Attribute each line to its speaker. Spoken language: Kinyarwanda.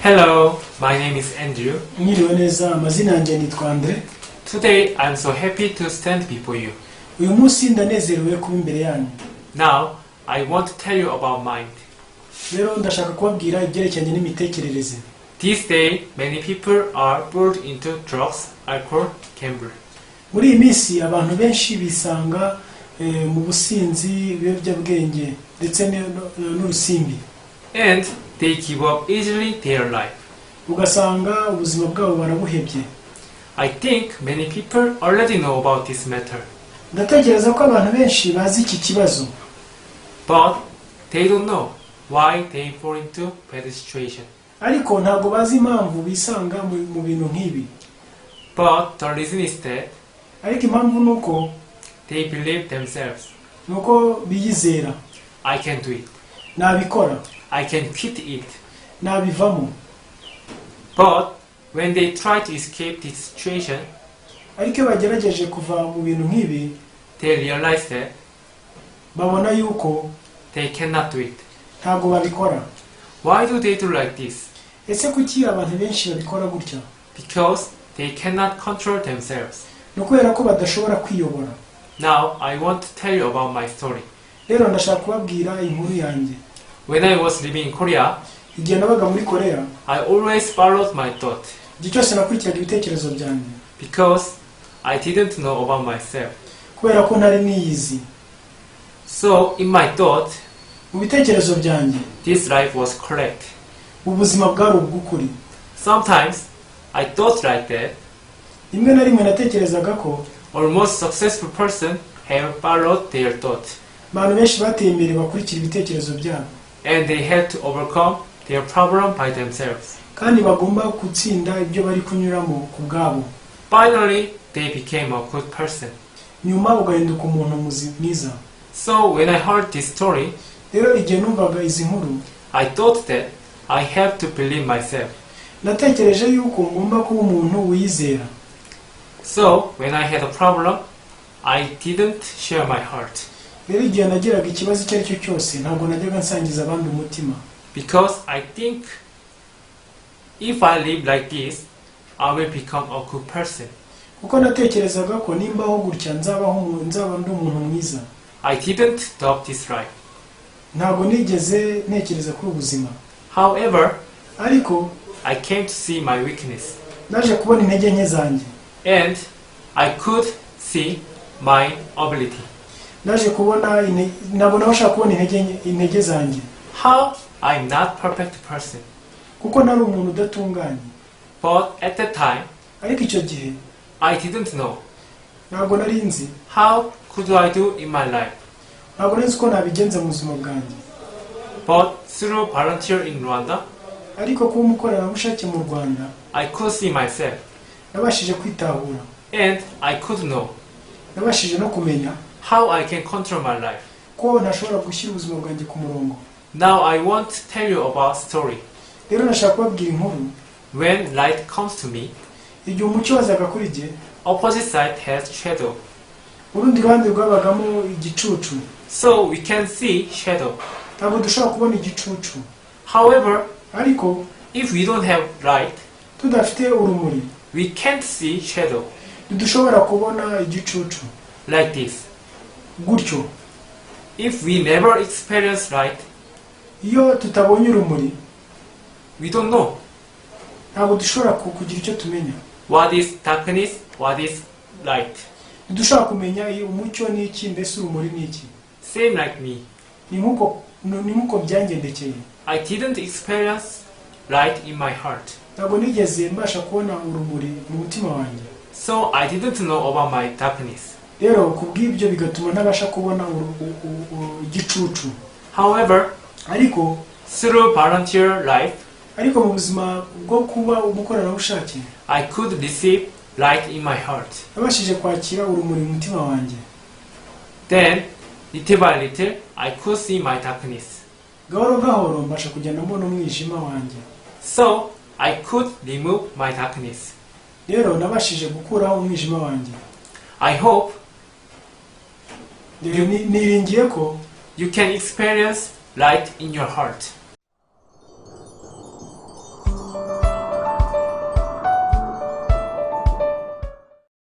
Speaker 1: Hello, my name is Andrew.
Speaker 2: Mwiriwe neza, amazina yanjye nitwa Andre.
Speaker 1: Today I'm so happy to stand before you.
Speaker 2: Uyu munsi ndanezerewe kuba imbere yanyu.
Speaker 1: Now, I want to tell you about mind.
Speaker 2: Rero ndashaka kubabwira ibyerekeranye n'imitekerereze.
Speaker 1: This day, many people are pulled into drugs, alcohol, gambling.
Speaker 2: Muri iyi minsi abantu benshi bisanga mu businzi, ibiyobyabwenge ndetse n'urusimbi.
Speaker 1: And they give up easily their life.
Speaker 2: Ugasanga ubuzima bwabo barabuhebye.
Speaker 1: I think many people already know about this matter.
Speaker 2: Ndatekereza ko abantu benshi bazi iki kibazo.
Speaker 1: But they don't know why they fall into bad situation.
Speaker 2: Ariko ntabwo bazi impamvu bisanga mu bintu nk'ibi.
Speaker 1: But the reason is that
Speaker 2: ariko impamvu nuko
Speaker 1: they believe themselves.
Speaker 2: Nuko biyizera.
Speaker 1: I can do it.
Speaker 2: Nabikora.
Speaker 1: I can quit it.
Speaker 2: Nabivamo.
Speaker 1: But when they try to escape this situation,
Speaker 2: ariko bagerageje kuva mu bintu nk'ibi,
Speaker 1: they realize that
Speaker 2: babona yuko
Speaker 1: they cannot do it.
Speaker 2: Ntabwo babikora.
Speaker 1: Why do they do like this?
Speaker 2: Ese kuki abantu benshi babikora gutya?
Speaker 1: Because they cannot control themselves.
Speaker 2: Nukubera ko badashobora kwiyobora.
Speaker 1: Now I want to tell you about my story.
Speaker 2: Rero ndashaka kubabwira inkuru yanjye.
Speaker 1: When I was living in Korea,
Speaker 2: igihe nabaga muri Korea,
Speaker 1: I always followed my thought.
Speaker 2: Igihe cyose nakurikiraga ibitekerezo byanjye.
Speaker 1: Because I didn't know about myself.
Speaker 2: Kubera ko ntari niyizi.
Speaker 1: So in my thought,
Speaker 2: mu bitekerezo byanjye,
Speaker 1: this life was correct.
Speaker 2: Ubuzima bwari ubw'ukuri.
Speaker 1: Sometimes I thought like that.
Speaker 2: Rimwe na rimwe natekerezaga ko
Speaker 1: almost successful person have followed their thought.
Speaker 2: Abantu benshi bateye imbere bakurikira ibitekerezo byabo.
Speaker 1: And they had to overcome their problem by themselves.
Speaker 2: Kandi bagomba gutsinda ibyo bari kunyuramo ku bwabo.
Speaker 1: Finally, they became a good person.
Speaker 2: Nyuma ugahinduka umuntu mwiza.
Speaker 1: So when I heard this story,
Speaker 2: rero igihe numvaga izi nkuru,
Speaker 1: I thought that I have to believe myself.
Speaker 2: Natekereje yuko ngomba kuba umuntu wiyizera.
Speaker 1: So when I had a problem, I didn't share my heart.
Speaker 2: Rero igihe nagiraga ikibazo icyo ari cyo cyose, ntabwo najyaga nsangiza abandi umutima.
Speaker 1: Because I think if I live like this, I will become a good person.
Speaker 2: Kuko natekerezaga ko nimbaho gutya nzaba ndi umuntu mwiza.
Speaker 1: I didn't adopt this life.
Speaker 2: Ntabwo nigeze ntekereza kuri ubuzima.
Speaker 1: However,
Speaker 2: ariko
Speaker 1: I came to see my weakness.
Speaker 2: Naje kubona intege nke zanjye.
Speaker 1: And I could see my ability.
Speaker 2: Naje kubona nabona bashaka kubona intege zanjye.
Speaker 1: How I'm not perfect person.
Speaker 2: Kuko nari umuntu udatunganye.
Speaker 1: But at that time,
Speaker 2: ariko icyo gihe
Speaker 1: I didn't know.
Speaker 2: Ntabwo nari nzi.
Speaker 1: How could I do in my life?
Speaker 2: Ntabwo nzi ko nabigenza mu buzima bwanjye.
Speaker 1: But through volunteer in Rwanda,
Speaker 2: ariko kuba umukorerabushake mu Rwanda,
Speaker 1: I could see myself.
Speaker 2: Nabashije kwitahura.
Speaker 1: And I could know.
Speaker 2: Nabashije no kumenya
Speaker 1: how I can control my life.
Speaker 2: Ko ntashobora gushyira ubuzima bwanjye ku murongo.
Speaker 1: Now I want to tell you about story.
Speaker 2: Rero nashaka kubabwira inkuru.
Speaker 1: When light comes to me,
Speaker 2: igihe umucyo wazaga kuri jye,
Speaker 1: opposite side has shadow.
Speaker 2: Urundi ruhande rwabagamo igicucu.
Speaker 1: So we can see shadow.
Speaker 2: Ntabwo dushobora kubona igicucu.
Speaker 1: However,
Speaker 2: ariko
Speaker 1: if we don't have light,
Speaker 2: tudafite urumuri,
Speaker 1: we can't see shadow.
Speaker 2: Dushobora kubona igicucu.
Speaker 1: Like this.
Speaker 2: Gutyo.
Speaker 1: If we never experience light,
Speaker 2: iyo tutabonye urumuri,
Speaker 1: we don't know.
Speaker 2: Ntabwo dushobora kugira icyo tumenya.
Speaker 1: What is darkness? What is light?
Speaker 2: Dushobora kumenya umucyo ni iki mbese urumuri ni iki.
Speaker 1: Same like me.
Speaker 2: Ni nkuko byangendekeye.
Speaker 1: I didn't experience light in my heart.
Speaker 2: Ntabwo nigeze mbasha kubona urumuri mu mutima wanjye.
Speaker 1: So I didn't know about my darkness.
Speaker 2: Rero kubw'ibyo bigatuma ntabasha kubona igicucu.
Speaker 1: However,
Speaker 2: ariko
Speaker 1: through volunteer life,
Speaker 2: ariko mu buzima bwo kuba umukorerabushake,
Speaker 1: I could receive light in my heart.
Speaker 2: Nabashije kwakira urumuri mu mutima wanjye.
Speaker 1: Then, little by little, I could see my darkness.
Speaker 2: Gahoro gahoro mbasha kugenda mbona umwijima wanjye.
Speaker 1: So I could remove my darkness.
Speaker 2: Rero nabashije gukuraho umwijima wanjye.
Speaker 1: I hope
Speaker 2: niringiye ko
Speaker 1: you can experience light in your heart.